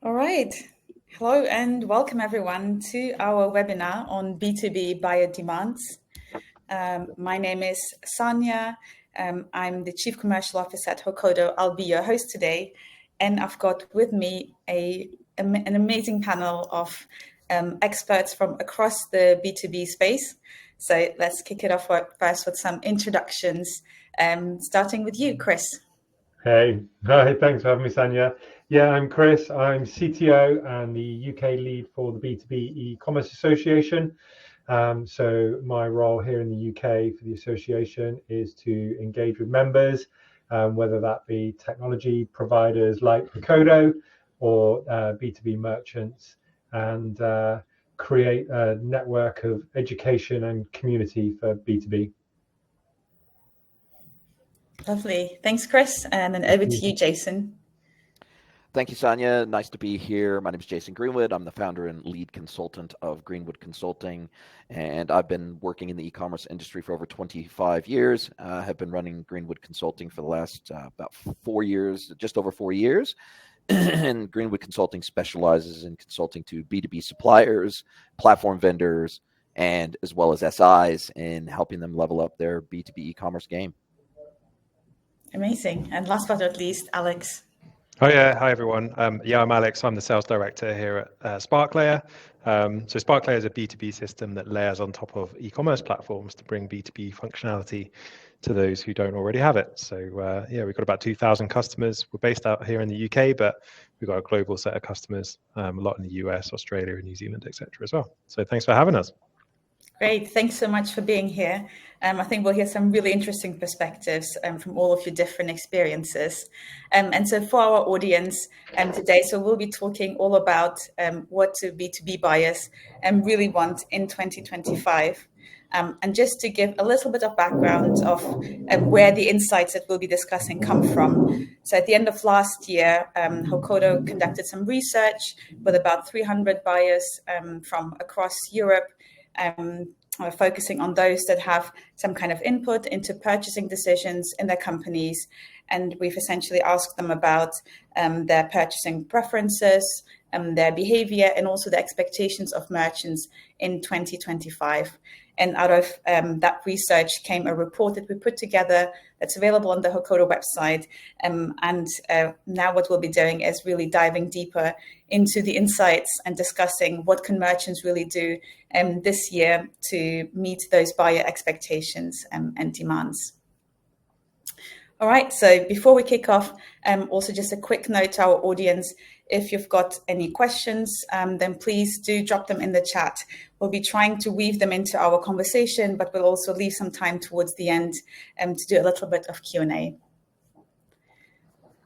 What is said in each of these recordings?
All right. Hello and welcome everyone to our webinar on B2B Buyer Demands. My name is Sanya. I'm the Chief Commercial Officer at Hokodo. I'll be your host today. And I've got with me an amazing panel of experts from across the B2B space. So let's kick it off first with some introductions, starting with you, Chris. Hey, hi, thanks for having me, Sanya. Yeah, I'm Chris. I'm CTO and the UK lead for the B2B e-commerce association. So my role here in the UK for the association is to engage with members, whether that be technology providers like Hokodo or B2B merchants, and create a network of education and community for B2B. Lovely. Thanks, Chris. And then over to you, Jason. Thank you, Sanya. Nice to be here. My name is Jason Greenwood. I'm the founder and lead consultant of Greenwood Consulting, and I've been working in the e-commerce industry for over 25 years. I have been running Greenwood Consulting for the last about 4 years, just over 4 years. And Greenwood Consulting specializes in consulting to B2B suppliers, platform vendors, and as well as SIs in helping them level up their B2B e-commerce game. Amazing. And last but not least, Alex. Oh yeah, hi everyone. I'm Alex. I'm the sales director here at SparkLayer. So SparkLayer is a B2B system that layers on top of e-commerce platforms to bring B2B functionality to those who don't already have it. So we've got about 2,000 customers. We're based out here in the UK, but we've got a global set of customers, a lot in the US, Australia, and New Zealand, etc. as well. So thanks for having us. Great. Thanks so much for being here. I think we'll hear some really interesting perspectives from all of your different experiences. And so for our audience today, so we'll be talking all about what do B2B buyers really want in 2025. And just to give a little bit of background of where the insights that we'll be discussing come from. So at the end of last year, Hokodo conducted some research with about 300 buyers from across Europe, focusing on those that have some kind of input into purchasing decisions in their companies. And we've essentially asked them about their purchasing preferences, their behavior, and also the expectations of merchants in 2025. And out of that research came a report that we put together that's available on the Hokodo website. And now what we'll be doing is really diving deeper into the insights and discussing what can merchants really do this year to meet those buyer expectations and demands. All right, so before we kick off, also just a quick note to our audience. If you've got any questions, then please do drop them in the chat. We'll be trying to weave them into our conversation, but we'll also leave some time towards the end to do a little bit of Q&A.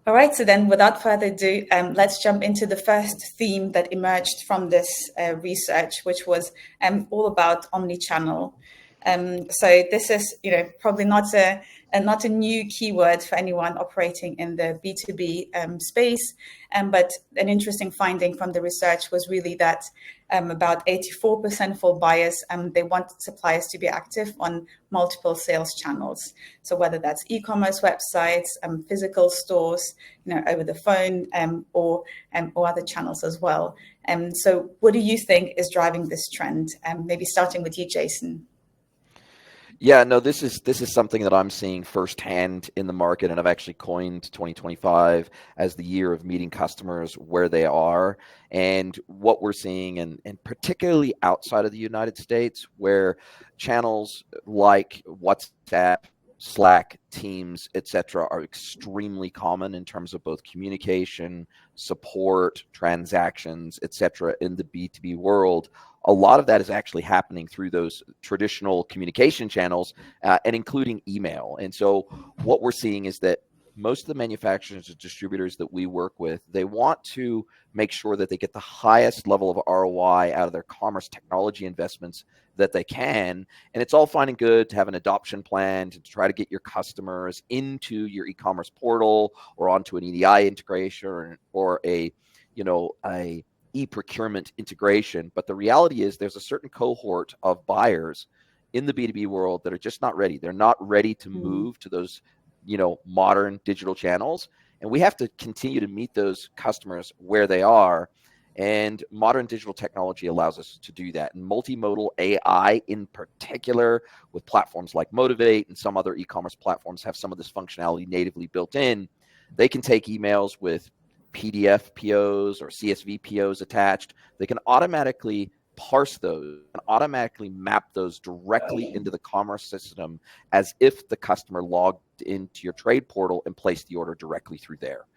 All right, so then without further ado, let's jump into the first theme that emerged from this research, which was all about omnichannel. So this is, probably not a new keyword for anyone operating in the B2B space, but an interesting finding from the research was really that about 84% for buyers, they want suppliers to be active on multiple sales channels. So whether that's e-commerce websites, physical stores, over the phone, or other channels as well. So what do you think is driving this trend? Maybe starting with you, Jason. Yeah, no, this is something that I'm seeing firsthand in the market, and I've actually coined 2025 as the year of meeting customers where they are. And what we're seeing, and particularly outside of the United States, where channels like WhatsApp, Slack, Teams, etc., are extremely common in terms of both communication, support, transactions, etc., in the B2B world. A lot of that is actually happening through those traditional communication channels, and including email. And so what we're seeing is that most of the manufacturers and distributors that we work with, they want to make sure that they get the highest level of ROI out of their commerce technology investments that they can. And it's all fine and good to have an adoption plan to try to get your customers into your e-commerce portal or onto an EDI integration or a e-procurement integration. But the reality is there's a certain cohort of buyers in the B2B world that are just not ready. They're not ready to move to those, modern digital channels. And we have to continue to meet those customers where they are. And modern digital technology allows us to do that. And multimodal AI in particular, with platforms like Motivate and some other e-commerce platforms have some of this functionality natively built in. They can take emails with PDF POs or CSV POs attached. They can automatically parse those and automatically map those directly into the commerce system as if the customer logged into your trade portal and placed the order directly through there.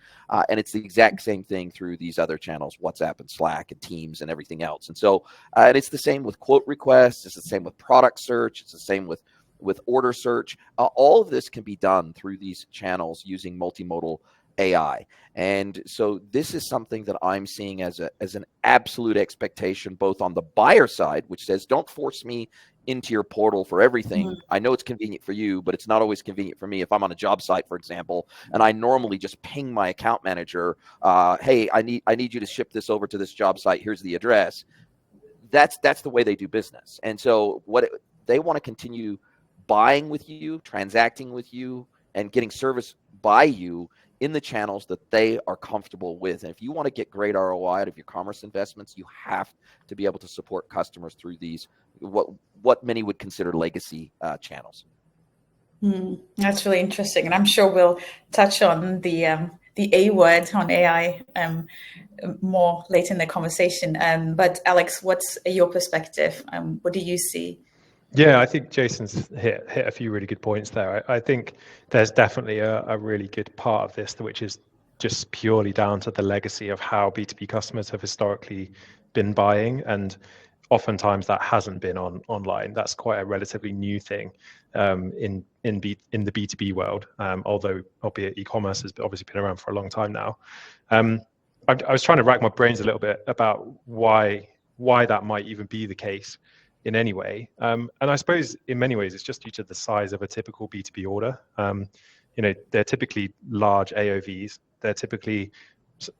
And it's the exact same thing through these other channels, WhatsApp and Slack and Teams and everything else. And so, and it's the same with quote requests. It's the same with product search. It's the same with order search. All of this can be done through these channels using multimodal AI. And so this is something that I'm seeing as an absolute expectation, both on the buyer side, which says, don't force me into your portal for everything. I know it's convenient for you, but it's not always convenient for me. If I'm on a job site, for example, and I normally just ping my account manager, hey, I need you to ship this over to this job site. Here's the address. That's the way they do business. And so they want to continue buying with you, transacting with you, and getting service by you in the channels that they are comfortable with. And if you want to get great ROI out of your commerce investments, you have to be able to support customers through these, what many would consider legacy channels. That's really interesting. And I'm sure we'll touch on the A word on AI more later in the conversation. But Alex, what's your perspective? What do you see? Yeah, I think Jason's hit a few really good points there. I think there's definitely a really good part of this, which is just purely down to the legacy of how B2B customers have historically been buying. And oftentimes that hasn't been online. That's quite a relatively new thing in the B2B world, although albeit e-commerce has obviously been around for a long time now. I was trying to rack my brains a little bit about why that might even be the case in any way. And I suppose in many ways, it's just due to the size of a typical B2B order. They're typically large AOVs. They're typically,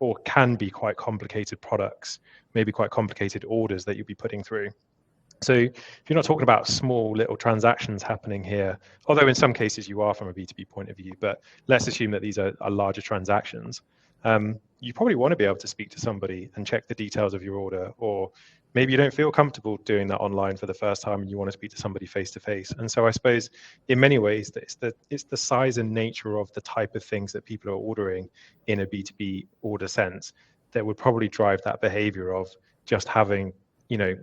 or can be, quite complicated products, maybe quite complicated orders that you'll be putting through. So if you're not talking about small little transactions happening here, although in some cases you are from a B2B point of view, but let's assume that these are larger transactions, you probably want to be able to speak to somebody and check the details of your order, or maybe you don't feel comfortable doing that online for the first time and you want to speak to somebody face to face. And so I suppose in many ways it's the size and nature of the type of things that people are ordering in a B2B order sense that would probably drive that behavior of just having,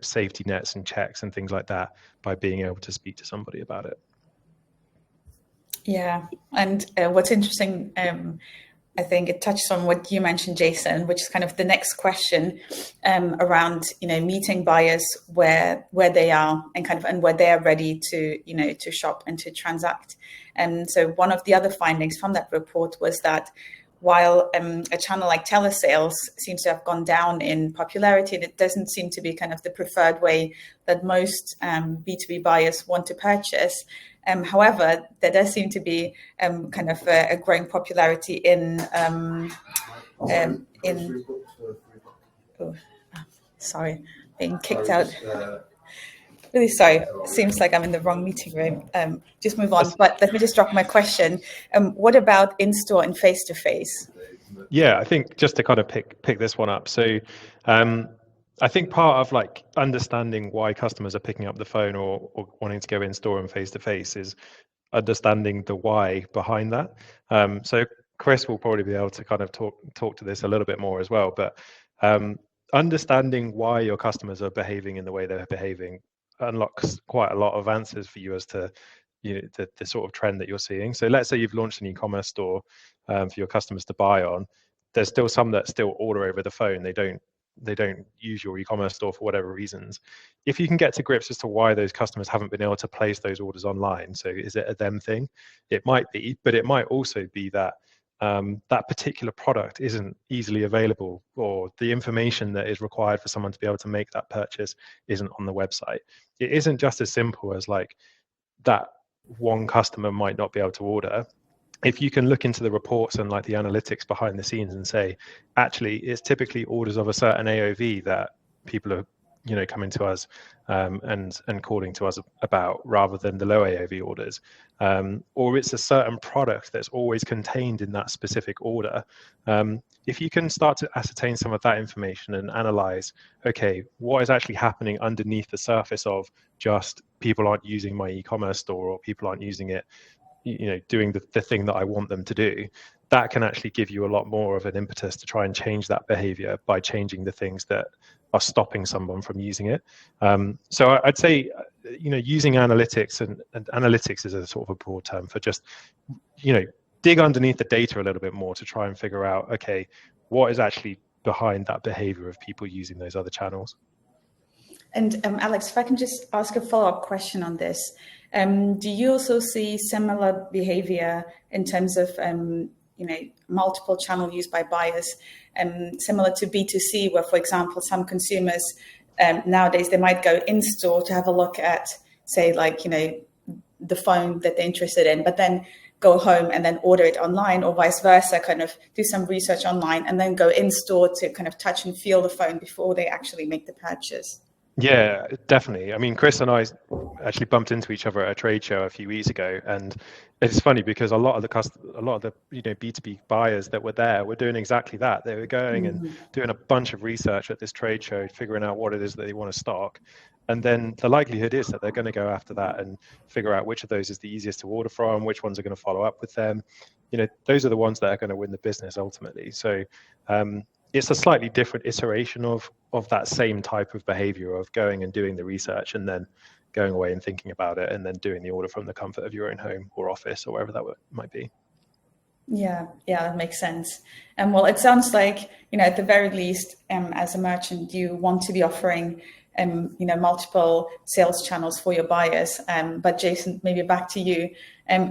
safety nets and checks and things like that by being able to speak to somebody about it. Yeah. And what's interesting, I think it touches on what you mentioned, Jason, which is kind of the next question around, meeting buyers where they are and where they are ready to, to shop and to transact. And so one of the other findings from that report was that while a channel like telesales seems to have gone down in popularity, and it doesn't seem to be kind of the preferred way that most B2B buyers want to purchase. However, there does seem to be kind of a growing popularity in being kicked out. Really sorry. Seems like I'm in the wrong meeting room. Just move on. But let me just drop my question. What about in-store and face-to-face? Yeah, I think just to kind of pick this one up. So I think part of like understanding why customers are picking up the phone or wanting to go in store and face-to-face is understanding the why behind that. So Chris will probably be able to kind of talk to this a little bit more as well. But understanding why your customers are behaving in the way they're behaving unlocks quite a lot of answers for you as to the sort of trend that you're seeing. So let's say you've launched an e-commerce store for your customers to buy on. There's still some that still order over the phone. They don't use your e-commerce store for whatever reasons. If you can get to grips as to why those customers haven't been able to place those orders online, so is it a them thing? It might be, but it might also be that that particular product isn't easily available, or the information that is required for someone to be able to make that purchase isn't on the website. It isn't just as simple as like that one customer might not be able to order. If you can look into the reports and like the analytics behind the scenes and say, actually, it's typically orders of a certain AOV that people are coming to us and calling to us about, rather than the low AOV orders, or it's a certain product that's always contained in that specific order. If you can start to ascertain some of that information and analyze, okay, what is actually happening underneath the surface of just people aren't using my e-commerce store, or people aren't using it, doing the thing that I want them to do, that can actually give you a lot more of an impetus to try and change that behavior by changing the things that are stopping someone from using it. So I'd say, using analytics, and analytics is a sort of a broad term for just, dig underneath the data a little bit more to try and figure out, okay, what is actually behind that behavior of people using those other channels. And Alex, if I can just ask a follow-up question on this. Do you also see similar behavior in terms of, multiple channel use by buyers, similar to B2C, where, for example, some consumers nowadays, they might go in-store to have a look at, say, the phone that they're interested in, but then go home and then order it online, or vice versa, kind of do some research online and then go in-store to kind of touch and feel the phone before they actually make the purchase? Yeah, definitely. I mean, Chris and I actually bumped into each other at a trade show a few weeks ago, and it's funny because a lot of the B2B buyers that were there were doing exactly that. They were going and doing a bunch of research at this trade show, figuring out what it is that they want to stock, and then the likelihood is that they're going to go after that and figure out which of those is the easiest to order from, which ones are going to follow up with them. Those are the ones that are going to win the business ultimately. So it's a slightly different iteration of that same type of behavior of going and doing the research and then going away and thinking about it and then doing the order from the comfort of your own home or office or wherever that might be. Yeah, that makes sense. Well, it sounds like, at the very least, as a merchant, you want to be offering, multiple sales channels for your buyers. But Jason, maybe back to you.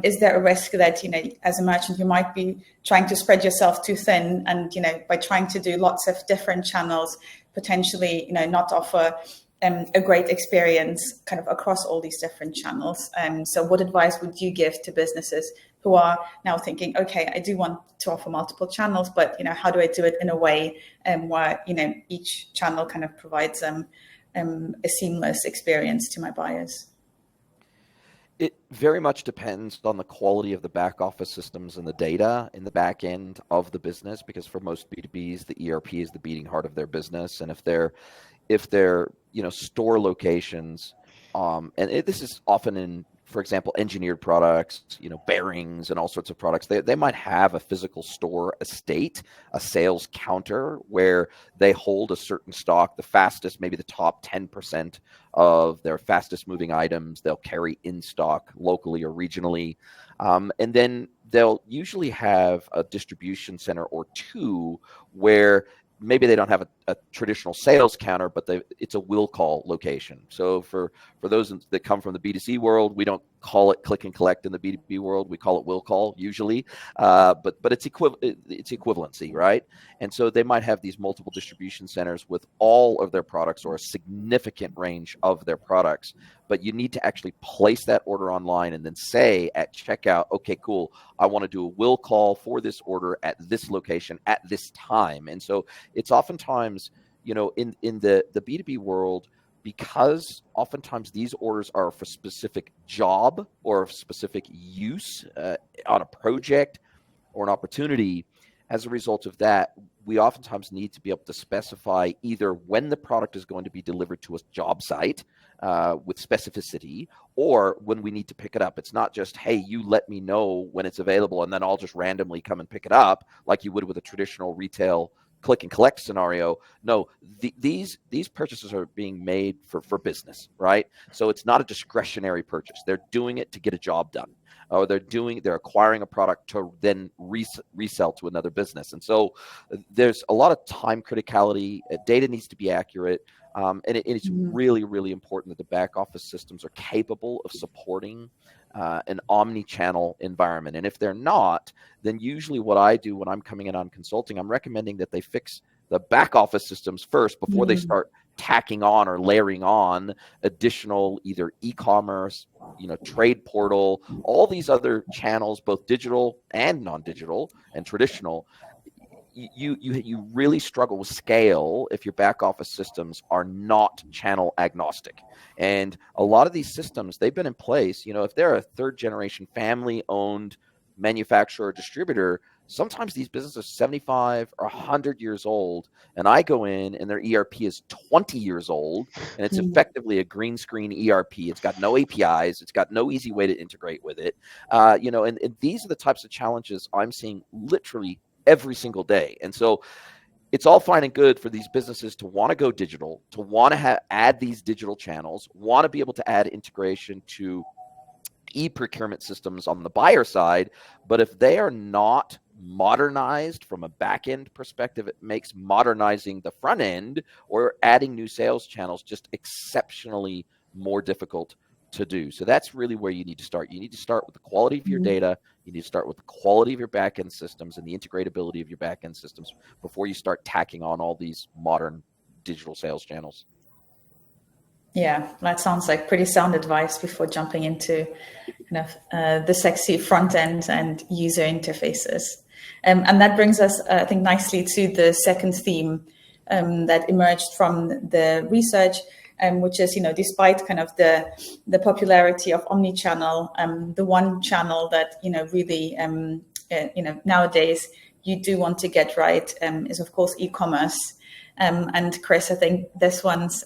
Is there a risk that, as a merchant, you might be trying to spread yourself too thin and, by trying to do lots of different channels, potentially, not offer a great experience kind of across all these different channels? So what advice would you give to businesses who are now thinking, okay, I do want to offer multiple channels, but, how do I do it in a way where, each channel kind of provides a seamless experience to my buyers? It very much depends on the quality of the back office systems and the data in the back end of the business, because for most B2Bs, the ERP is the beating heart of their business. And if they're store locations, this is often in, for example, engineered products, bearings and all sorts of products, they might have a physical store estate, a sales counter where they hold a certain stock, the fastest, maybe the top 10% of their fastest moving items they'll carry in stock locally or regionally. And then they'll usually have a distribution center or two where maybe they don't have a traditional sales counter, but it's a will call location. So for those that come from the B2C world, we don't call it click and collect in the B2B world. We call it will call usually, but it's equivalency, right? And so they might have these multiple distribution centers with all of their products or a significant range of their products. But you need to actually place that order online and then say at checkout, okay, cool, I want to do a will call for this order at this location at this time. And so it's oftentimes, in the B2B world, because oftentimes these orders are for specific job or specific use on a project or an opportunity. As a result of that, we oftentimes need to be able to specify either when the product is going to be delivered to a job site with specificity, or when we need to pick it up. It's not just, hey, you let me know when it's available and then I'll just randomly come and pick it up like you would with a traditional retail click and collect scenario. No, these purchases are being made for business, right? So it's not a discretionary purchase. They're doing it to get a job done, or they're acquiring a product to then resell to another business. And so there's a lot of time criticality. Data needs to be accurate. And it's really, really important that the back office systems are capable of supporting an omni-channel environment. And if they're not, then usually what I do when I'm coming in on consulting, I'm recommending that they fix the back office systems first before they start tacking on or layering on additional either e-commerce, trade portal, all these other channels, both digital and non-digital and traditional. you really struggle with scale if your back office systems are not channel agnostic. And a lot of these systems, they've been in place, if they're a third generation family owned manufacturer or distributor, sometimes these businesses are 75 or 100 years old, and I go in and their ERP is 20 years old, and it's effectively a green screen ERP. It's got no APIs. It's got no easy way to integrate with it. And these are the types of challenges I'm seeing literally every single day. And so it's all fine and good for these businesses to want to go digital, to want to add these digital channels, want to be able to add integration to e-procurement systems on the buyer side. But if they are not modernized from a back-end perspective, it makes modernizing the front end or adding new sales channels just exceptionally more difficult to do. So that's really where you need to start. You need to start with the quality of your data. You need to start with the quality of your back-end systems and the integratability of your back-end systems before you start tacking on all these modern digital sales channels. Yeah, that sounds like pretty sound advice before jumping into kind of the sexy front end and user interfaces. And that brings us, I think, nicely to the second theme that emerged from the research, which is, despite kind of the popularity of omnichannel, the one channel that, really, nowadays you do want to get right is, of course, e-commerce. And Chris, I think this one's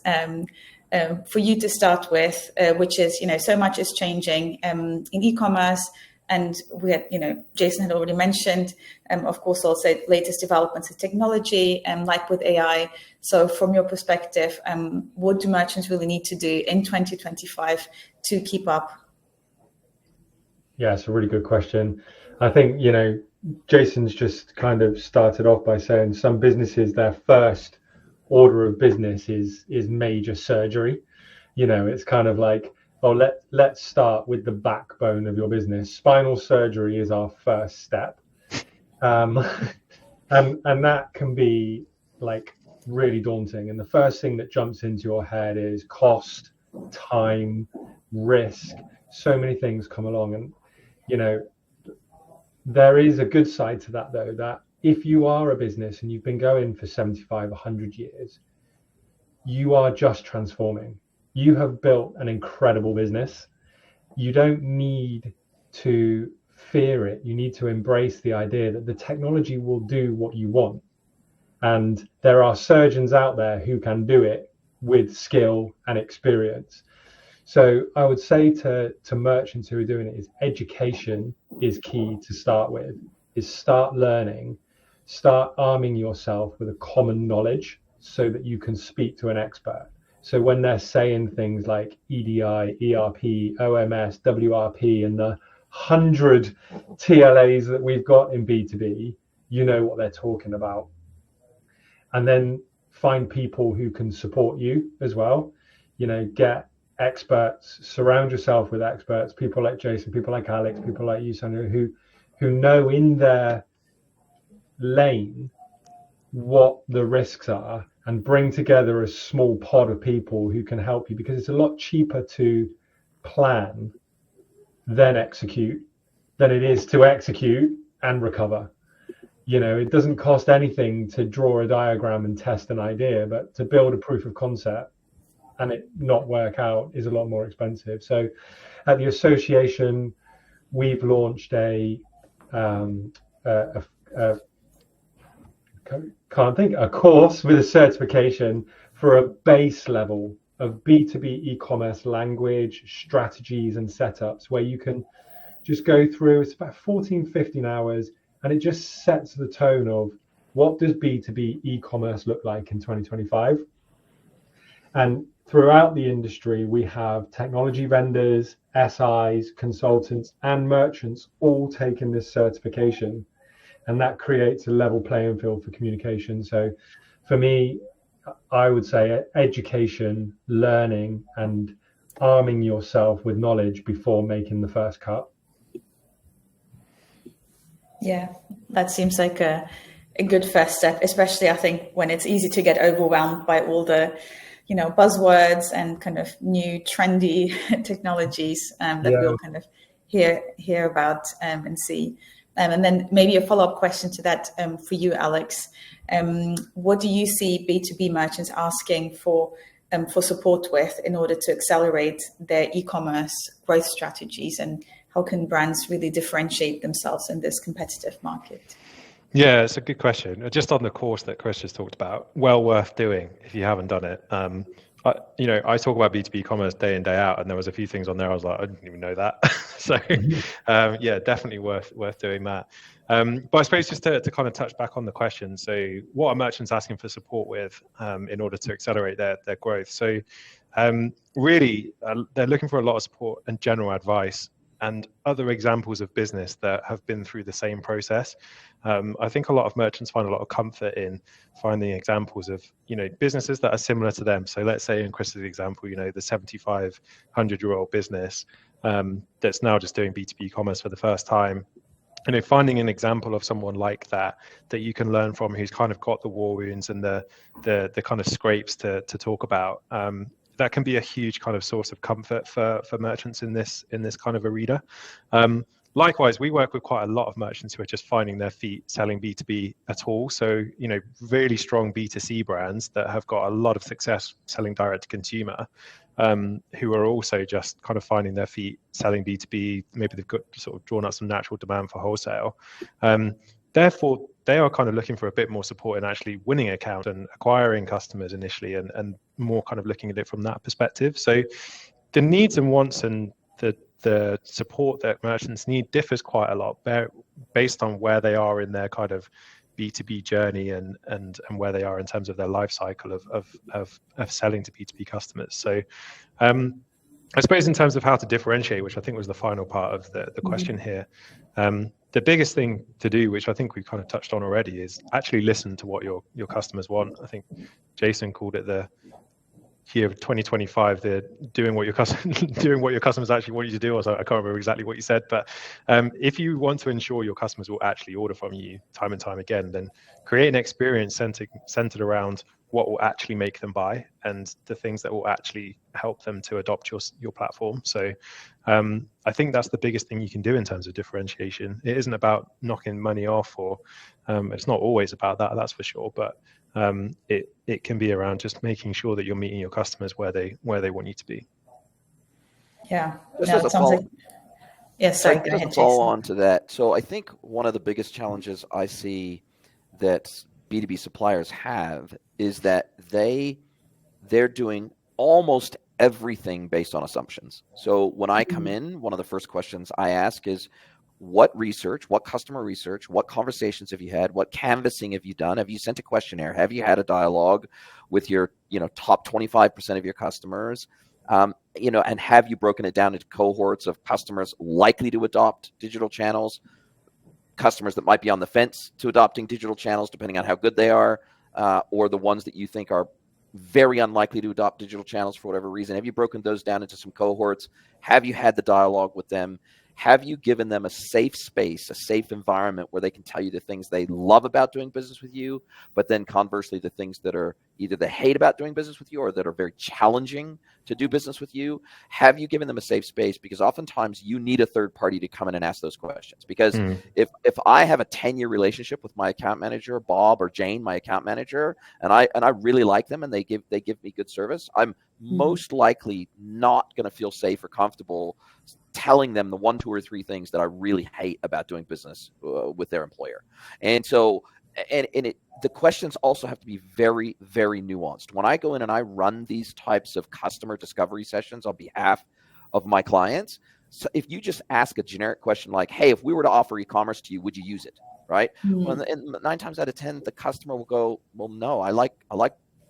for you to start with, which is, so much is changing in e-commerce. And we had, Jason had already mentioned, of course, also latest developments in technology, like with AI. So from your perspective, what do merchants really need to do in 2025 to keep up? Yeah, it's a really good question. I think, Jason's just kind of started off by saying some businesses, their first order of business is major surgery. It's kind of like, let's start with the backbone of your business. Spinal surgery is our first step. And that can be like really daunting. And the first thing that jumps into your head is cost, time, risk. So many things come along. And, there is a good side to that, though, that if you are a business and you've been going for 75, 100 years, you are just transforming. You have built an incredible business. You don't need to fear it. You need to embrace the idea that the technology will do what you want. And there are surgeons out there who can do it with skill and experience. So I would say to merchants who are doing it is education is key to start with, is start learning, start arming yourself with a common knowledge so that you can speak to an expert. So when they're saying things like EDI, ERP, OMS, WRP, and the 100 TLAs that we've got in B2B, you know what they're talking about. And then find people who can support you as well. Get experts, surround yourself with experts, people like Jason, people like Alex, people like you, Sandra, who know in their lane what the risks are, and bring together a small pod of people who can help you, because it's a lot cheaper to plan than execute than it is to execute and recover. It doesn't cost anything to draw a diagram and test an idea, but to build a proof of concept and it not work out is a lot more expensive. So at the association, we've launched a course with a certification for a base level of B2B e-commerce language, strategies and setups, where you can just go through. It's about 14, 15 hours, and it just sets the tone of what does B2B e-commerce look like in 2025. And throughout the industry, we have technology vendors, SIs, consultants, and merchants all taking this certification. And that creates a level playing field for communication. So for me, I would say education, learning, and arming yourself with knowledge before making the first cut. Yeah, that seems like a good first step, especially I think when it's easy to get overwhelmed by all the buzzwords and kind of new trendy technologies that we'll kind of hear about and see. And then maybe a follow-up question to that for you, Alex. What do you see B2B merchants asking for support with in order to accelerate their e-commerce growth strategies, and how can brands really differentiate themselves in this competitive market? Yeah, it's a good question. Just on the course that Chris just talked about, well worth doing if you haven't done it. I talk about B2B commerce day in, day out, and there was a few things on there I was like, I didn't even know that. So yeah, definitely worth doing that. But I suppose just to kind of touch back on the question, so what are merchants asking for support with in order to accelerate their growth? So really, they're looking for a lot of support and general advice and other examples of business that have been through the same process. I think a lot of merchants find a lot of comfort in finding examples of, businesses that are similar to them. So let's say in Chris's example, the 7,500-year-old business that's now just doing B2B commerce for the first time. Finding an example of someone like that you can learn from, who's kind of got the war wounds and the kind of scrapes to talk about. That can be a huge kind of source of comfort for merchants in this kind of arena. Likewise, we work with quite a lot of merchants who are just finding their feet selling B2B at all. So, really strong B2C brands that have got a lot of success selling direct to consumer, who are also just kind of finding their feet selling B2B. Maybe they've got sort of drawn up some natural demand for wholesale. Therefore, they are kind of looking for a bit more support in actually winning accounts and acquiring customers initially, and more kind of looking at it from that perspective. So the needs and wants and the support that merchants need differs quite a lot based on where they are in their kind of B2B journey and where they are in terms of their life cycle of selling to B2B customers. So I suppose in terms of how to differentiate, which I think was the final part of the question here, the biggest thing to do, which I think we kind of touched on already, is actually listen to what your customers want. I think Jason called it the year of 2025, the doing what your customers actually want you to do. Or so, I can't remember exactly what you said, but if you want to ensure your customers will actually order from you time and time again, then create an experience centered around what will actually make them buy and the things that will actually help them to adopt your platform. So I think that's the biggest thing you can do in terms of differentiation. It isn't about knocking money off, or it's not always about that, that's for sure, but it can be around just making sure that you're meeting your customers where they want you to be. Yeah, Just no, as it a sounds like. Yes, sorry, go ahead, follow Jason. on to that. So I think one of the biggest challenges I see that B2B suppliers have is that they're doing almost everything based on assumptions. So when I come in, one of the first questions I ask is, what research, what customer research, what conversations have you had, what canvassing have you done? Have you sent a questionnaire? Have you had a dialogue with your top 25% of your customers? And have you broken it down into cohorts of customers likely to adopt digital channels, customers that might be on the fence to adopting digital channels depending on how good they are, or the ones that you think are very unlikely to adopt digital channels for whatever reason? Have you broken those down into some cohorts? Have you had the dialogue with them? Have you given them a safe space, a safe environment where they can tell you the things they love about doing business with you, but then conversely, the things that are either they hate about doing business with you or that are very challenging to do business with you? Have you given them a safe space? Because oftentimes you need a third party to come in and ask those questions. Because if I have a 10-year relationship with my account manager, Bob or Jane, my account manager, and I really like them and they give me good service, I'm most likely not going to feel safe or comfortable telling them the 1, 2, or 3 things that I really hate about doing business with their employer. And so, the questions also have to be very, very nuanced. When I go in and I run these types of customer discovery sessions on behalf of my clients, so if you just ask a generic question like, hey, if we were to offer e-commerce to you, would you use it? Right? Well, and 9 times out of 10, the customer will go, well, no, I like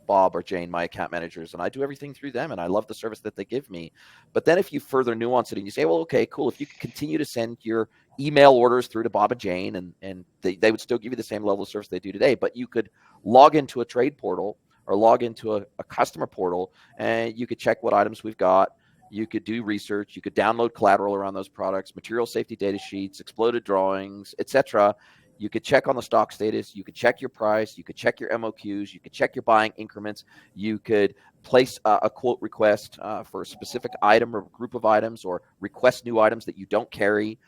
Bob or Jane, my account managers, and I do everything through them, and I love the service that they give me. But then if you further nuance it and you say, well, okay, cool, if you could continue to send your email orders through to Bob and Jane, and they would still give you the same level of service they do today, but you could log into a trade portal or log into a customer portal, and you could check what items we've got. You could do research. You could download collateral around those products, material safety data sheets, exploded drawings, etc. You could check on the stock status. You could check your price. You could check your MOQs. You could check your buying increments. You could place a quote request for a specific item or group of items, or request new items that you don't carry.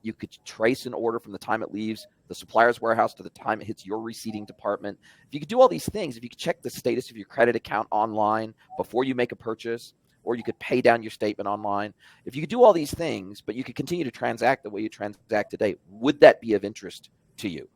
You could trace an order from the time it leaves the supplier's warehouse to the time it hits your receiving department. If you could do all these things, if you could check the status of your credit account online before you make a purchase, or you could pay down your statement online. If you could do all these things, but you could continue to transact the way you transact today, would that be of interest to you?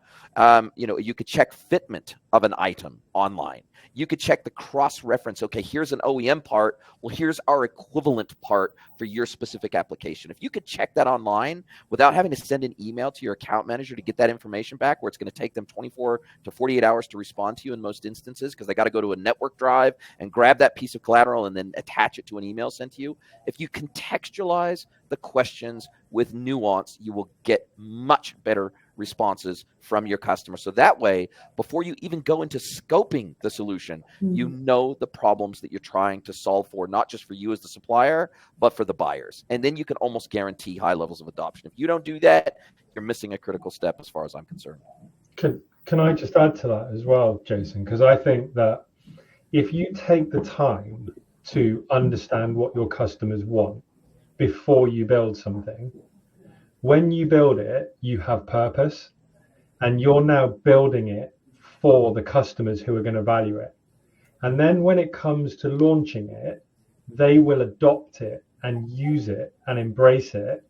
You could check fitment of an item online. You could check the cross-reference. Okay, here's an OEM part. Well, here's our equivalent part for your specific application. If you could check that online without having to send an email to your account manager to get that information back, where it's going to take them 24 to 48 hours to respond to you in most instances, because they got to go to a network drive and grab that piece of collateral and then attach it to an email sent to you. If you contextualize the questions with nuance, you will get much better responses from your customer. So that way, before you even go into scoping the solution, you know the problems that you're trying to solve for, not just for you as the supplier, but for the buyers. And then you can almost guarantee high levels of adoption. If you don't do that, you're missing a critical step as far as I'm concerned. Can I just add to that as well, Jason? Because I think that if you take the time to understand what your customers want before you build something, when you build it, you have purpose, and you're now building it for the customers who are going to value it. And then when it comes to launching it, they will adopt it and use it and embrace it,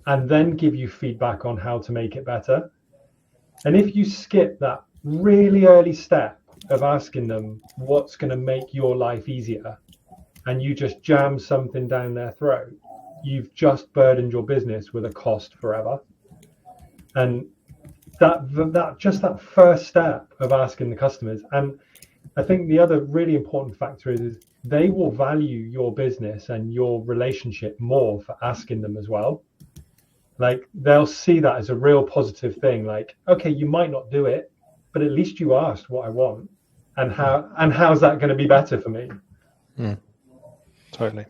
and then give you feedback on how to make it better. And if you skip that really early step of asking them what's going to make your life easier, and you just jam something down their throat, you've just burdened your business with a cost forever. And that first step of asking the customers, and I think the other really important factor is they will value your business and your relationship more for asking them as well. Like, they'll see that as a real positive thing. Like, okay, you might not do it, but at least you asked what I want, and how's that going to be better for me? Totally.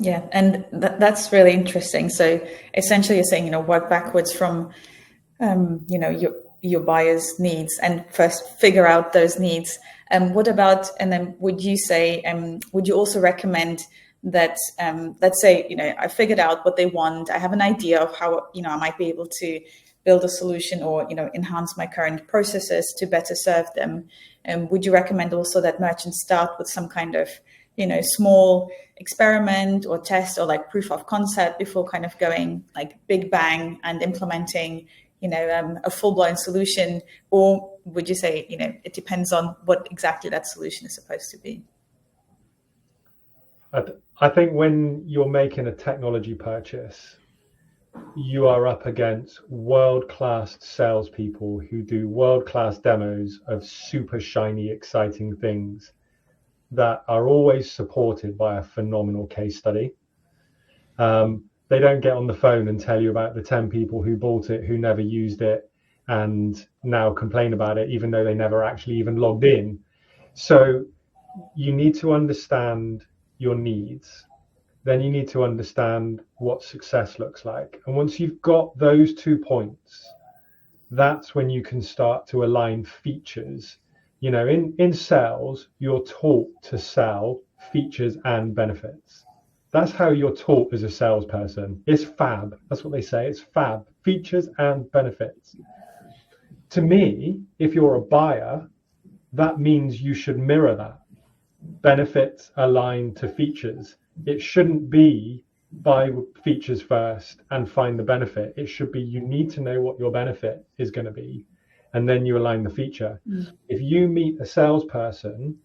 Yeah, and that's really interesting. So essentially you're saying, work backwards from, your buyer's needs, and first figure out those needs. What about, and then would you say, would you also recommend that, let's say, I figured out what they want. I have an idea of how, I might be able to build a solution or, enhance my current processes to better serve them. And would you recommend also that merchants start with some kind of, small experiment or test or like proof of concept before kind of going like big bang and implementing, a full-blown solution? Or would you say, it depends on what exactly that solution is supposed to be? I think when you're making a technology purchase, you are up against world-class salespeople who do world-class demos of super shiny, exciting things that are always supported by a phenomenal case study. They don't get on the phone and tell you about the 10 people who bought it, who never used it, and now complain about it, even though they never actually even logged in. So you need to understand your needs. Then you need to understand what success looks like. And once you've got those 2 points, that's when you can start to align features. In sales, you're taught to sell features and benefits. That's how you're taught as a salesperson. It's fab. That's what they say. It's fab. Features and benefits. To me, if you're a buyer, that means you should mirror that. Benefits aligned to features. It shouldn't be buy features first and find the benefit. It should be you need to know what your benefit is going to be, and then you align the feature. If you meet a salesperson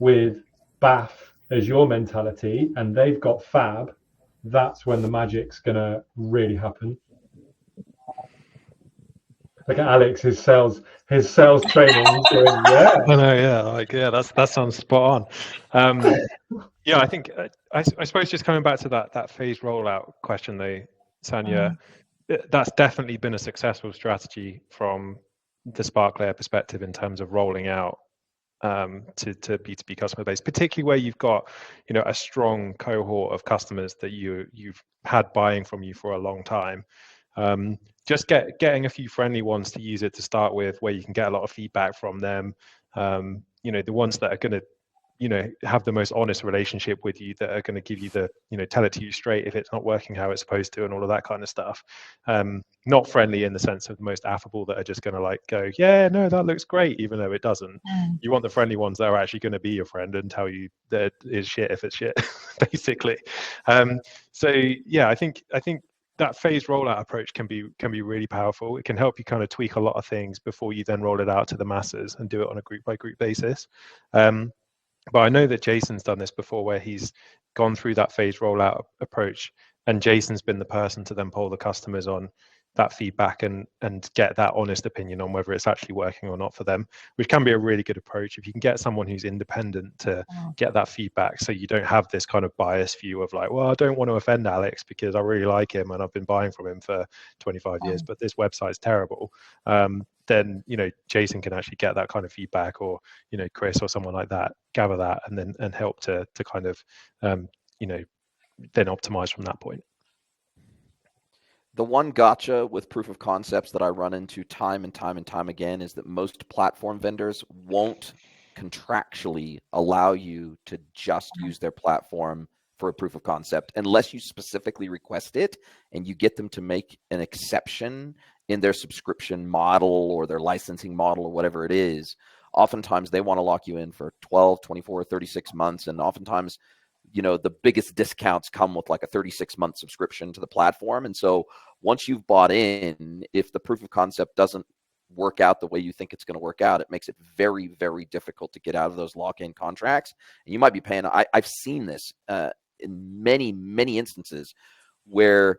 with BAF as your mentality and they've got fab, that's when the magic's going to really happen. Look at Alex, his sales training. Yeah. I know, that sounds spot on. I think I suppose just coming back to that phased rollout question though, Sanya, that's definitely been a successful strategy from the SparkLayer perspective in terms of rolling out to B2B customer base, particularly where you've got a strong cohort of customers that you've had buying from you for a long time. Just getting a few friendly ones to use it to start with, where you can get a lot of feedback from them. The ones that are going to have the most honest relationship with you, that are going to give you the, tell it to you straight if it's not working how it's supposed to, and all of that kind of stuff. Not friendly in the sense of the most affable, that are just going to like go, yeah, no, that looks great, even though it doesn't. You want the friendly ones that are actually going to be your friend and tell you that it's shit if it's shit, basically. So yeah, I think that phased rollout approach can be really powerful. It can help you kind of tweak a lot of things before you then roll it out to the masses and do it on a group by group basis. But I know that Jason's done this before, where he's gone through that phased rollout approach, and Jason's been the person to then poll the customers on that feedback and get that honest opinion on whether it's actually working or not for them, which can be a really good approach if you can get someone who's independent to get that feedback, so you don't have this kind of biased view of like, well, I don't want to offend Alex because I really like him and I've been buying from him for 25 years, but this website's terrible. Then Jason can actually get that kind of feedback, or Chris or someone like that, gather that and help to kind of then optimize from that point. The one gotcha with proof of concepts that I run into time and time again is that most platform vendors won't contractually allow you to just use their platform for a proof of concept unless you specifically request it and you get them to make an exception in their subscription model or their licensing model or whatever it is. Oftentimes they want to lock you in for 12, 24, 36 months. And oftentimes, the biggest discounts come with like a 36-month subscription to the platform. And so once you've bought in, if the proof of concept doesn't work out the way you think it's going to work out, it makes it very, very difficult to get out of those lock-in contracts. And you might be paying, I've seen this in many, many instances where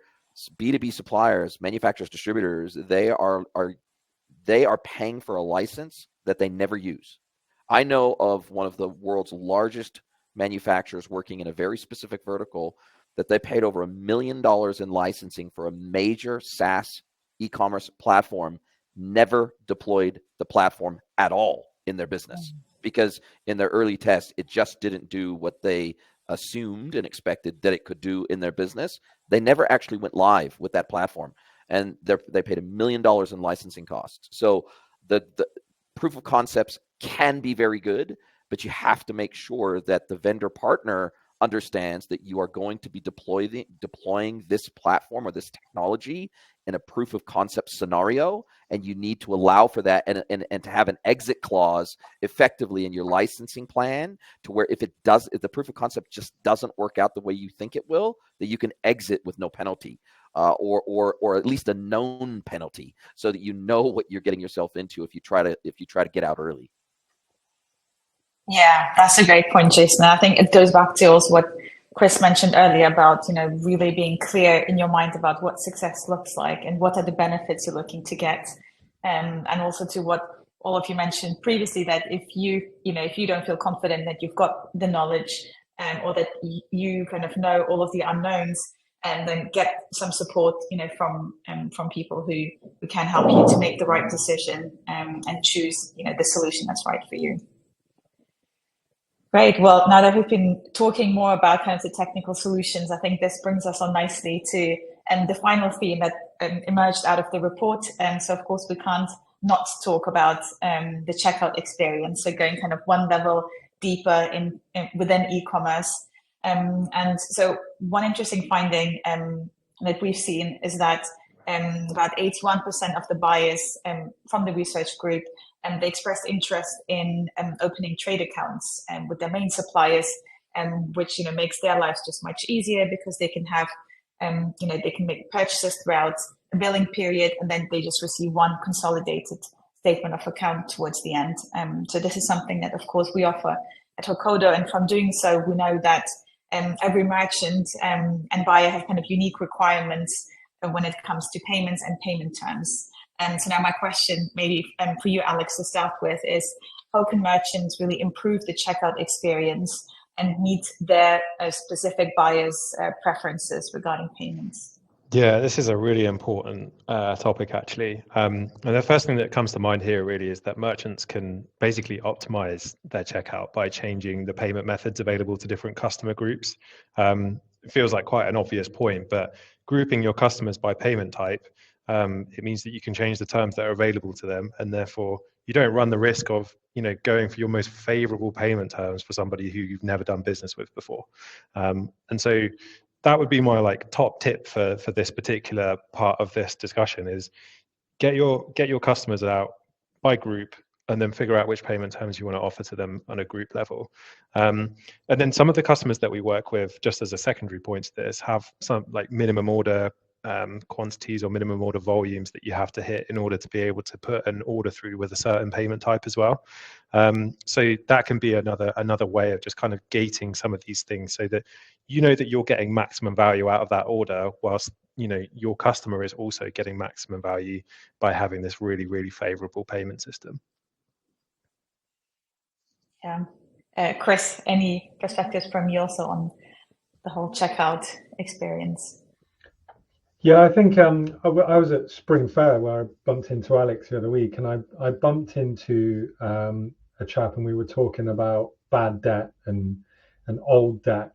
B2B suppliers, manufacturers, distributors, they are paying for a license that they never use. I know of one of the world's largest manufacturers working in a very specific vertical that they paid over $1 million in licensing for a major SaaS e-commerce platform, never deployed the platform at all in their business because in their early tests, it just didn't do what they assumed and expected that it could do in their business. They never actually went live with that platform, and they paid $1 million in licensing costs. So the proof of concepts can be very good, but you have to make sure that the vendor partner understands that you are going to be deploying this platform or this technology in a proof of concept scenario, and you need to allow for that and to have an exit clause effectively in your licensing plan, to where if the proof of concept just doesn't work out the way you think it will, that you can exit with no penalty, or at least a known penalty, so that you know what you're getting yourself into if you try to get out early. Yeah, that's a great point, Jason. I think it goes back to also what Chris mentioned earlier about, really being clear in your mind about what success looks like and what are the benefits you're looking to get. And also to what all of you mentioned previously, that if you don't feel confident that you've got the knowledge or that you kind of know all of the unknowns, and then get some support, from people who can help you to make the right decision and choose, the solution that's right for you. Great. Well, now that we've been talking more about kind of the technical solutions, I think this brings us on nicely to the final theme that emerged out of the report. So, of course, we can't not talk about the checkout experience. So going kind of one level deeper within e-commerce. And so one interesting finding that we've seen is that about 81% of the buyers from the research group, they expressed interest in opening trade accounts with their main suppliers, which makes their lives just much easier because they can have, they can make purchases throughout a billing period, and then they just receive one consolidated statement of account towards the end. So this is something that, of course, we offer at Hokodo, and from doing so, we know that every merchant and buyer have kind of unique requirements when it comes to payments and payment terms. And so now my question, maybe for you, Alex, to start with, is how can merchants really improve the checkout experience and meet their specific buyers' preferences regarding payments? Yeah, this is a really important topic, actually. And the first thing that comes to mind here really is that merchants can basically optimize their checkout by changing the payment methods available to different customer groups. It feels like quite an obvious point, but grouping your customers by payment type, it means that you can change the terms that are available to them and therefore you don't run the risk of, going for your most favorable payment terms for somebody who you've never done business with before. And so that would be my top tip for this particular part of this discussion is get your customers out by group, and then figure out which payment terms you want to offer to them on a group level. And then some of the customers that we work with, just as a secondary point to this, have some minimum order quantities or minimum order volumes that you have to hit in order to be able to put an order through with a certain payment type as well. So that can be another way of just kind of gating some of these things, so that that you're getting maximum value out of that order, whilst your customer is also getting maximum value by having this really, really favorable payment system. Yeah. Chris, any perspectives from you also on the whole checkout experience? Yeah, I think I was at Spring Fair where I bumped into Alex the other week, and I bumped into a chap, and we were talking about bad debt and old debt.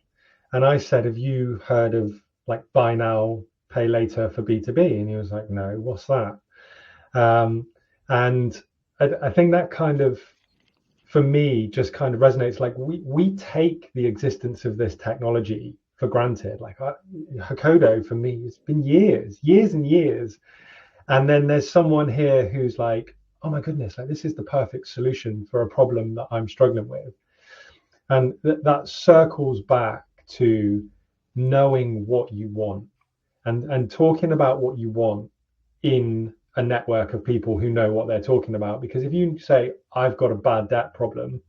And I said, have you heard of buy now, pay later for B2B? And he was like, no, what's that? And I think that kind of, for me, just kind of resonates. We take the existence of this technology for granted. Hakodo for me, it's been years and years. And then there's someone here who's like, oh my goodness, this is the perfect solution for a problem that I'm struggling with. And that circles back to knowing what you want and talking about what you want in a network of people who know what they're talking about. Because if you say, I've got a bad debt problem,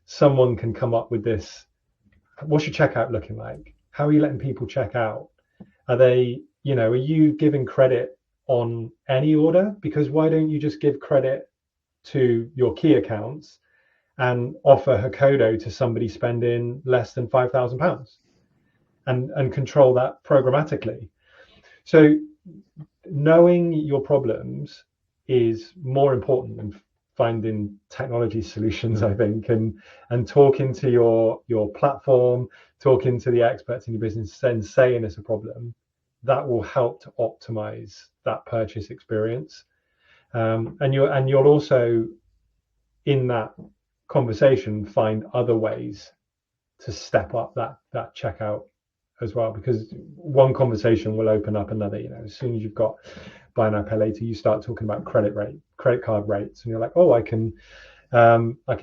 someone can come up with this. What's your checkout looking like? How are you letting people check out? Are they, are you giving credit on any order? Because why don't you just give credit to your key accounts and offer Hakodo to somebody spending less than £5,000 and control that programmatically? So knowing your problems is more important than finding technology solutions, I think, and talking to your platform, talking to the experts in your business and saying it's a problem, that will help to optimize that purchase experience. And you'll also, in that conversation, find other ways to step up that checkout as well, because one conversation will open up another. As soon as you've got buy now, pay later, you start talking about credit card rates, and you're like, oh, I could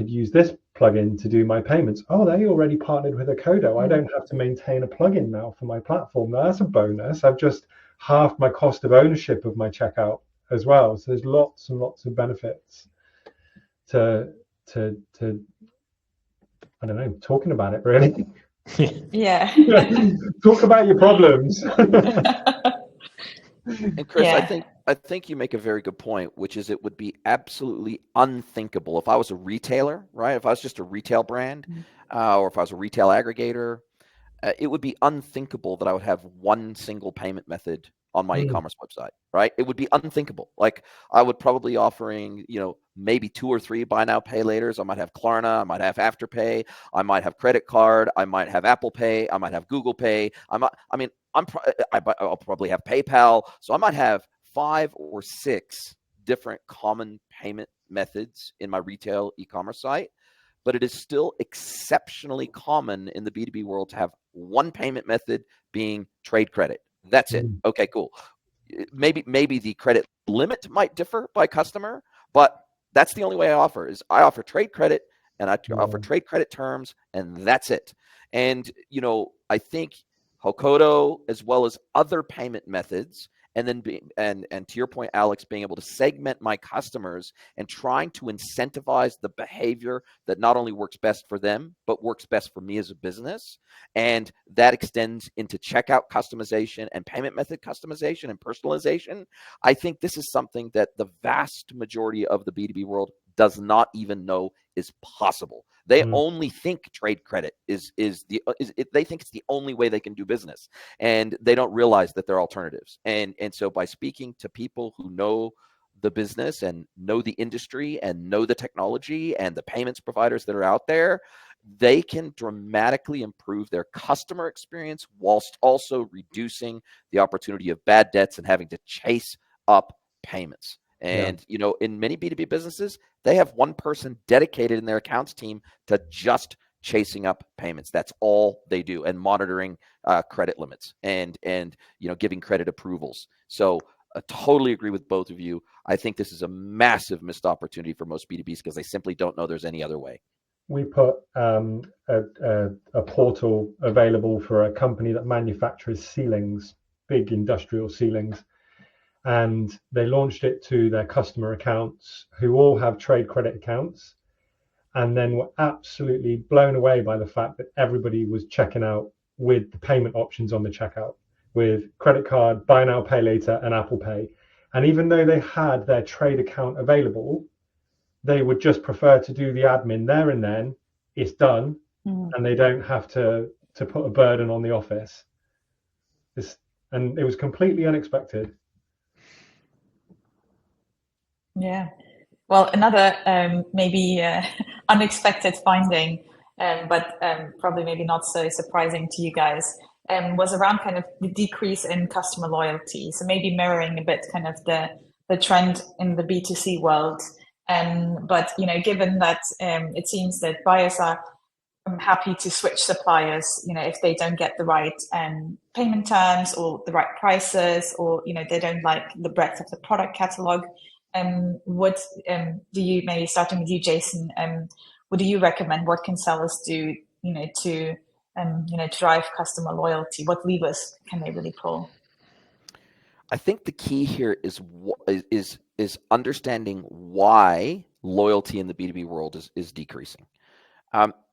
use this plugin to do my payments. Oh, they already partnered with Hakodo. I don't have to maintain a plugin now for my platform. That's a bonus. I've just halved my cost of ownership of my checkout as well. So there's lots and lots of benefits to I don't know, talking about it really. Yeah. Talk about your problems. And Chris, yeah. I think you make a very good point, which is it would be absolutely unthinkable if I was a retailer, right? If I was just a retail brand, or if I was a retail aggregator, it would be unthinkable that I would have one single payment method on my e-commerce website, right? It would be unthinkable. I would probably offering, maybe 2 or 3 buy now, pay laters. I might have Klarna, I might have Afterpay, I might have credit card, I might have Apple Pay, I might have Google Pay. I'll probably have PayPal. So I might have 5 or 6 different common payment methods in my retail e-commerce site, but it is still exceptionally common in the B2B world to have one payment method being trade credit. That's it. Okay, cool. Maybe the credit limit might differ by customer, but that's the only way I offer is I offer trade credit and I offer trade credit terms, and that's it. And, I think Hakodo, as well as other payment methods, and then and to your point, Alex, being able to segment my customers and trying to incentivize the behavior that not only works best for them, but works best for me as a business. And that extends into checkout customization and payment method customization and personalization. I think this is something that the vast majority of the B2B world does not even know is possible. They only think trade credit they think it's the only way they can do business, and they don't realize that there are alternatives. And so by speaking to people who know the business and know the industry and know the technology and the payments providers that are out there, they can dramatically improve their customer experience whilst also reducing the opportunity of bad debts and having to chase up payments. And, in many B2B businesses, they have one person dedicated in their accounts team to just chasing up payments. That's all they do, and monitoring credit limits and giving credit approvals. So I totally agree with both of you. I think this is a massive missed opportunity for most B2Bs because they simply don't know there's any other way. We put a portal available for a company that manufactures ceilings, big industrial ceilings, and they launched it to their customer accounts who all have trade credit accounts, and then were absolutely blown away by the fact that everybody was checking out with the payment options on the checkout with credit card, buy now, pay later, and Apple Pay. And even though they had their trade account available, they would just prefer to do the admin there and then. It's done, and they don't have to put a burden on the office. And it was completely unexpected. Yeah. Well, another maybe unexpected finding, but probably maybe not so surprising to you guys, was around kind of the decrease in customer loyalty. So maybe mirroring a bit kind of the trend in the B2C world. But given that it seems that buyers are happy to switch suppliers, if they don't get the right payment terms or the right prices, or they don't like the breadth of the product catalog. What do you, maybe starting with you, Jason? What do you recommend? What can sellers do, to drive customer loyalty? What levers can they really pull? I think the key here is understanding why loyalty in the B2B world is decreasing.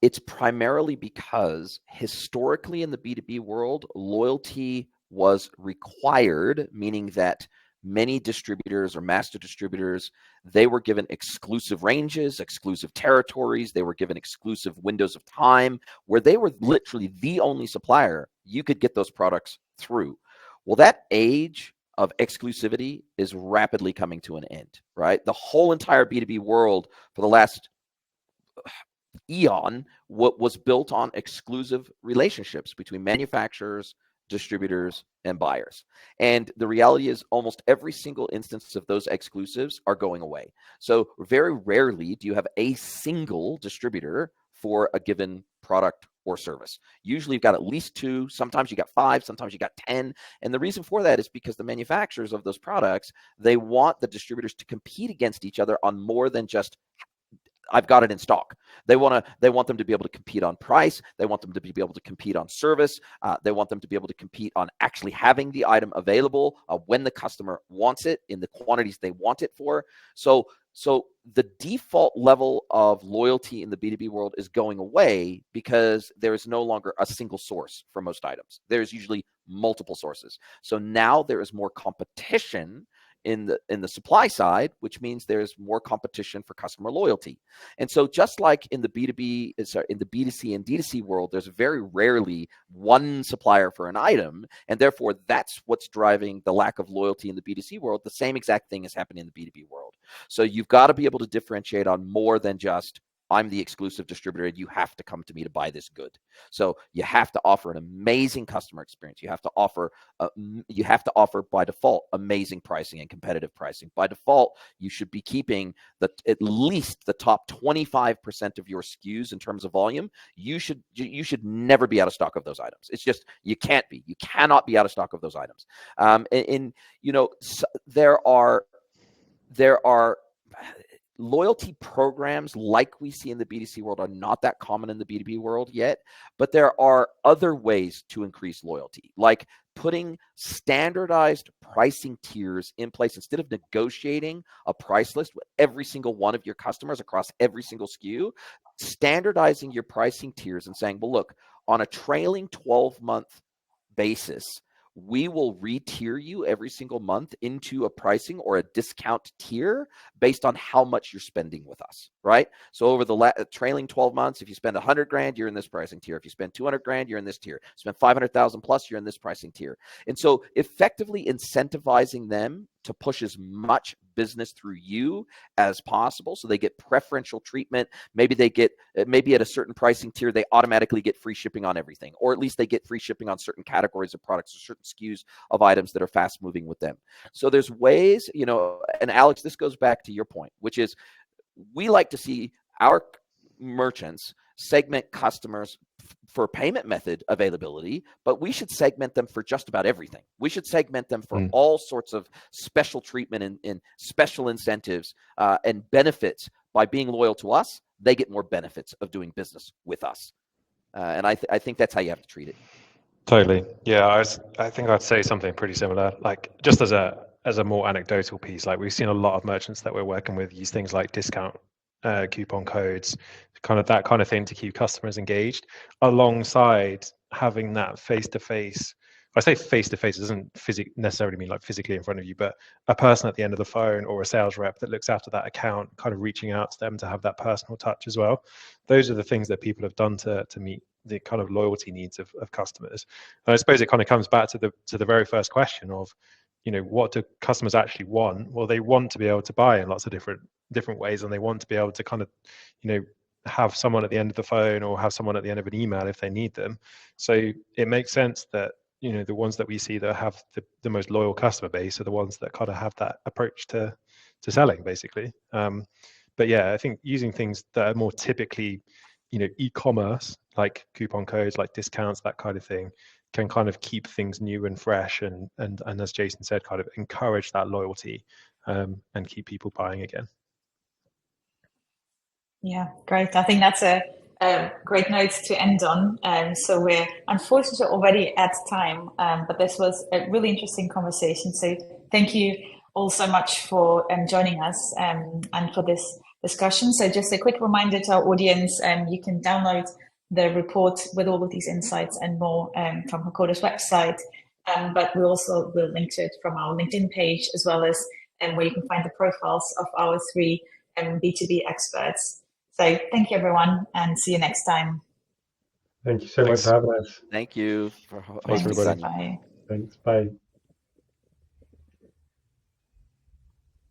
It's primarily because historically in the B2B world, loyalty was required, meaning that many distributors or master distributors, they were given exclusive ranges, exclusive territories. They were given exclusive windows of time where they were literally the only supplier you could get those products through. Well, that age of exclusivity is rapidly coming to an end, right? The whole entire B2B world for the last eon was built on exclusive relationships between manufacturers, distributors, and buyers. And the reality is almost every single instance of those exclusives are going away. So very rarely do you have a single distributor for a given product or service. Usually you've got at least 2, sometimes you got 5, sometimes you got 10. And the reason for that is because the manufacturers of those products, they want the distributors to compete against each other on more than just I've got it in stock. They want them to be able to compete on price. They want them to be able to compete on service. They want them to be able to compete on actually having the item available when the customer wants it in the quantities they want it for. So the default level of loyalty in the B2B world is going away because there is no longer a single source for most items. There's usually multiple sources. So now there is more competition in the supply side, which means there's more competition for customer loyalty. And so just like in the B2B, in the B2C and D2C world, there's very rarely one supplier for an item, and therefore that's what's driving the lack of loyalty in the B2C world. The same exact thing is happening in the B2B world. So you've got to be able to differentiate on more than just I'm the exclusive distributor and you have to come to me to buy this good. So you have to offer an amazing customer experience. You have to offer by default amazing pricing and competitive pricing. By default, you should be keeping at least the top 25% of your SKUs in terms of volume. You should never be out of stock of those items. It's just you cannot be out of stock of those items. There are loyalty programs like we see in the B2C world are not that common in the B2B world yet, but there are other ways to increase loyalty, like putting standardized pricing tiers in place. Instead of negotiating a price list with every single one of your customers across every single SKU, standardizing your pricing tiers and saying, well, look, on a trailing 12-month basis, we will re-tier you every single month into a pricing or a discount tier based on how much you're spending with us, right? So over the trailing 12 months, if you spend 100 grand, you're in this pricing tier. If you spend 200 grand, you're in this tier. Spend 500,000 plus, you're in this pricing tier. And so effectively incentivizing them to push as much business through you as possible. So they get preferential treatment. Maybe they get, maybe at a certain pricing tier, they automatically get free shipping on everything, or at least they get free shipping on certain categories of products or certain SKUs of items that are fast moving with them. So there's ways, you know, and Alex, this goes back to your point, which is we like to see our merchants segment customers for payment method availability, but we should segment them for just about everything. We should segment them for all sorts of special treatment and special incentives and benefits. By being loyal to us, they get more benefits of doing business with us. And I think that's how you have to treat it. Totally. Yeah, I think I'd say something pretty similar. Like, just as a more anecdotal piece, like we've seen a lot of merchants that we're working with use things like discount coupon codes, kind of that kind of thing to keep customers engaged, alongside having that face-to-face. I say face-to-face doesn't necessarily mean like physically in front of you, but a person at the end of the phone or a sales rep that looks after that account, kind of reaching out to them to have that personal touch as well. Those are the things that people have done to meet the kind of loyalty needs of customers. And I suppose it kind of comes back to the very first question of, you know, what do customers actually want? Well, they want to be able to buy in lots of different ways, and they want to be able to kind of, you know, have someone at the end of the phone or have someone at the end of an email if they need them. So it makes sense that, you know, the ones that we see that have the most loyal customer base are the ones that kind of have that approach to selling, basically. But yeah, I think using things that are more typically, you know, e-commerce, like coupon codes, like discounts, that kind of thing, can kind of keep things new and fresh, and as Jason said, kind of encourage that loyalty and keep people buying again. Yeah, great. I think that's a great note to end on. So we're unfortunately already at time, but this was a really interesting conversation. So thank you all so much for joining us and for this discussion. So just a quick reminder to our audience, you can download the report with all of these insights and more from Hakoda's website, but we also will link to it from our LinkedIn page, as well as where you can find the profiles of our 3 B2B experts. So thank you, everyone, and see you next time. Thank you so much for having us. Thank you for Thanks, hosting. everybody. Bye. Thanks. Bye.